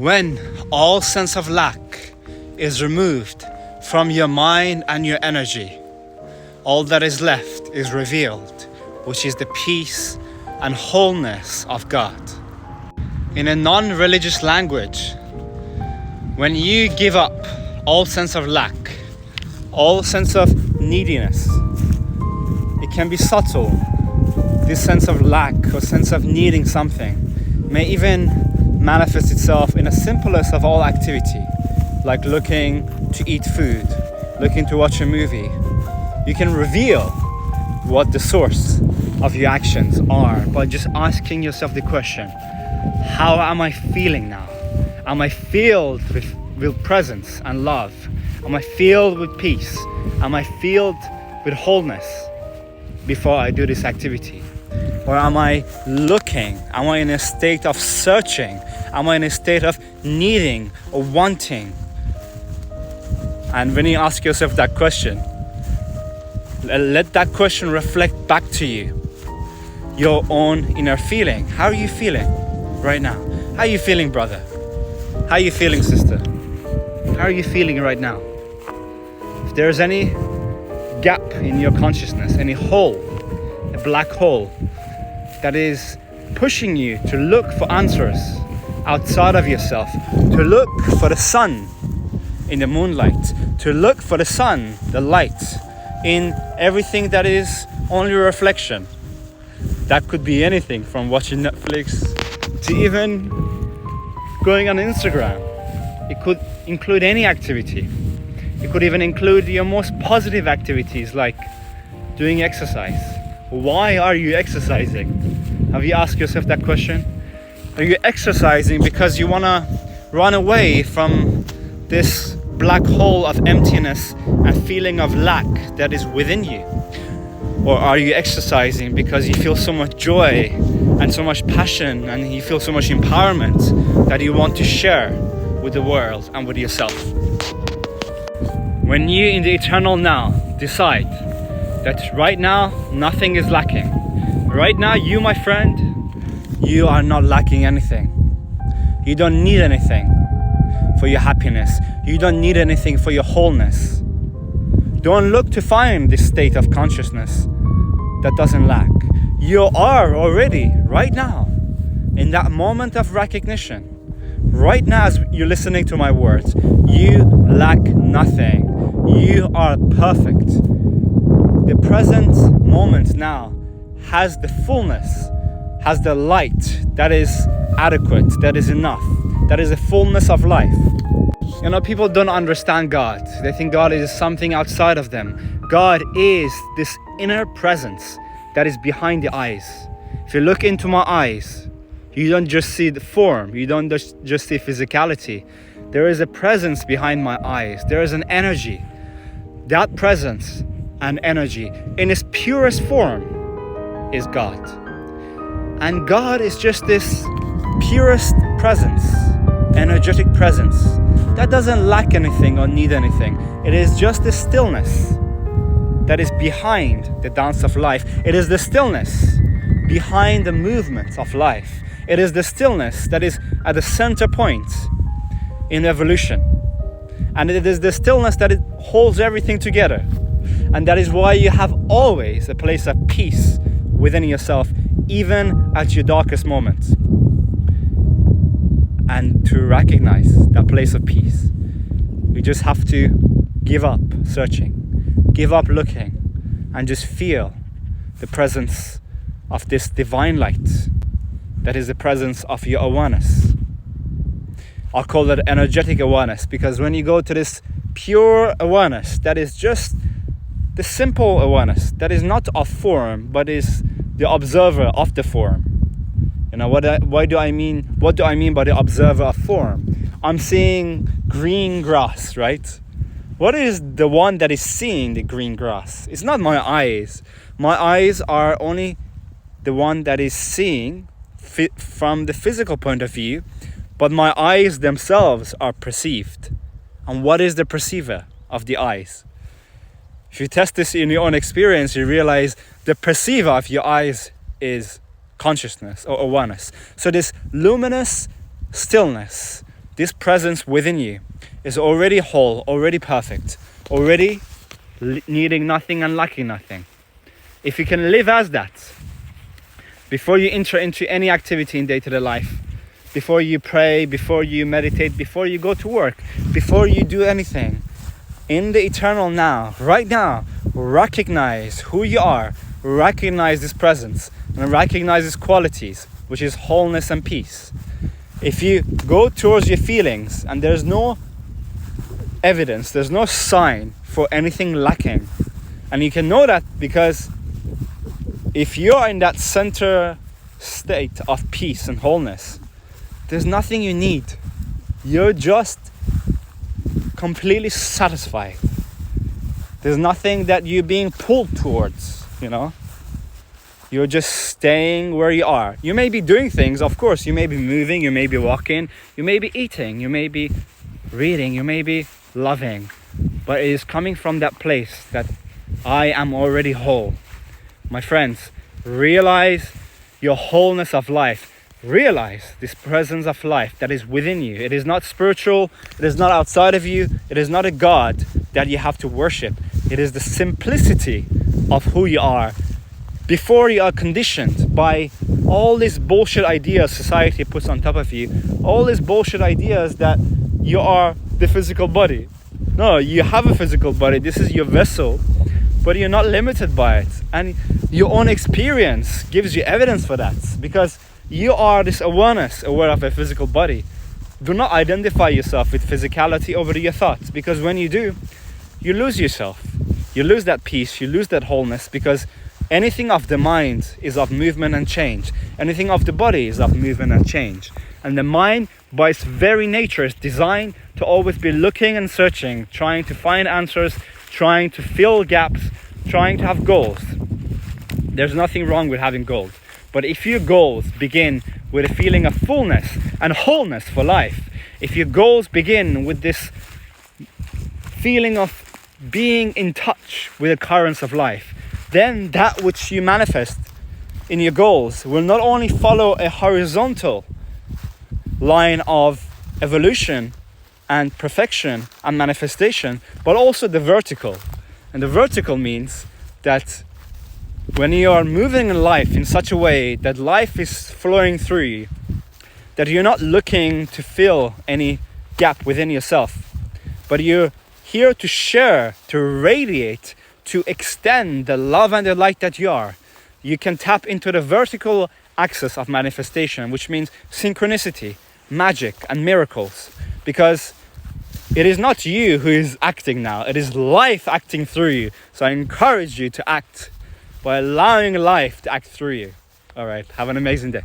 When all sense of lack is removed from your mind and your energy, all that is left is revealed, which is the peace and wholeness of God. In a non-religious language, when you give up all sense of lack, all sense of neediness, it can be subtle. This sense of lack or sense of needing something may even manifest itself in the simplest of all activity, like looking to eat food, looking to watch a movie. You can reveal what the source of your actions are by just asking yourself the question, how am I feeling now? Am I filled with presence and love? Am I filled with peace? Am I filled with wholeness before I do this activity? Or am I looking? Am I in a state of searching? Am I in a state of needing or wanting? And when you ask yourself that question, let that question reflect back to you, your own inner feeling. How are you feeling right now? How are you feeling, brother? How are you feeling, sister? How are you feeling right now? If there's any gap in your consciousness, any hole, a black hole that is pushing you to look for answers outside of yourself, to look for the sun in the moonlight, to look for the sun, the light, in everything that is only a reflection. That could be anything from watching Netflix to even going on Instagram. It could include any activity. It could even include your most positive activities like doing exercise. Why are you exercising? Have you asked yourself that question? Are you exercising because you want to run away from this black hole of emptiness and feeling of lack that is within you? Or are you exercising because you feel so much joy and so much passion and you feel so much empowerment that you want to share with the world and with yourself? When you in the eternal now decide that right now nothing is lacking, right now you, my friend, you are not lacking anything. You don't need anything for your happiness. You don't need anything for your wholeness. Don't look to find this state of consciousness that doesn't lack. You are already, right now, in that moment of recognition. Right now, as you're listening to my words, you lack nothing. You are perfect. The present moment now has the fullness, has the light that is adequate, that is enough, that is a fullness of life. You know, people don't understand God. They think God is something outside of them. God is this inner presence that is behind the eyes. If you look into my eyes, you don't just see the form. You don't just see physicality. There is a presence behind my eyes. There is an energy. That presence and energy in its purest form is God. And God is just this purest presence, energetic presence that doesn't lack anything or need anything. It is just the stillness that is behind the dance of life. It is the stillness behind the movement of life. It is the stillness that is at the center point in evolution. And it is the stillness that it holds everything together. And that is why you have always a place of peace within yourself, even at your darkest moments. And to recognize that place of peace, we just have to give up searching, give up looking, and just feel the presence of this divine light that is the presence of your awareness. I'll call it energetic awareness, because when you go to this pure awareness, that is just the simple awareness, that is not of form, but is the observer of the form. You know, what do I mean by the observer of form? I'm seeing green grass, right? What is the one that is seeing the green grass? It's not my eyes. My eyes are only the one that is seeing from the physical point of view, but my eyes themselves are perceived. And what is the perceiver of the eyes? If you test this in your own experience, you realize the perceiver of your eyes is consciousness or awareness. So this luminous stillness this presence within you is already whole, already perfect, already needing nothing and lacking nothing. If you can live as that, before you enter into any activity in day-to-day life, before you pray, before you meditate, before you go to work, before you do anything, in the eternal now, right now, recognize who you are, recognize this presence, and recognize its qualities, which is wholeness and peace. If you go towards your feelings and there's no evidence, there's no sign for anything lacking, and you can know that because if you're in that center state of peace and wholeness, there's nothing you need. You're just completely satisfied. There's nothing that you're being pulled towards, you know. You're just staying where you are. You may be doing things, of course. You may be moving, you may be walking, you may be eating, you may be reading, you may be loving. But it is coming from that place that I am already whole. My friends, realize your wholeness of life. Realize this presence of life that is within you. It is not spiritual. It is not outside of you. It is not a God that you have to worship. It is the simplicity of who you are before you are conditioned by all these bullshit ideas society puts on top of you. All these bullshit ideas that you are the physical body. No, you have a physical body. This is your vessel. But you're not limited by it. And your own experience gives you evidence for that. Because you are this awareness, aware of a physical body. Do not identify yourself with physicality over your thoughts. Because when you do, you lose yourself. You lose that peace. You lose that wholeness. Because anything of the mind is of movement and change. Anything of the body is of movement and change. And the mind, by its very nature, is designed to always be looking and searching, trying to find answers, trying to fill gaps, trying to have goals. There's nothing wrong with having goals. But if your goals begin with a feeling of fullness and wholeness for life, if your goals begin with this feeling of being in touch with the currents of life, then that which you manifest in your goals will not only follow a horizontal line of evolution and perfection and manifestation, but also the vertical. And the vertical means that when you are moving in life in such a way that life is flowing through you, that you're not looking to fill any gap within yourself, but you're here to share, to radiate, to extend the love and the light that you are, you can tap into the vertical axis of manifestation, which means synchronicity, magic, and miracles. Because it is not you who is acting now, it is life acting through you. So I encourage you to act by allowing life to act through you. All right, have an amazing day.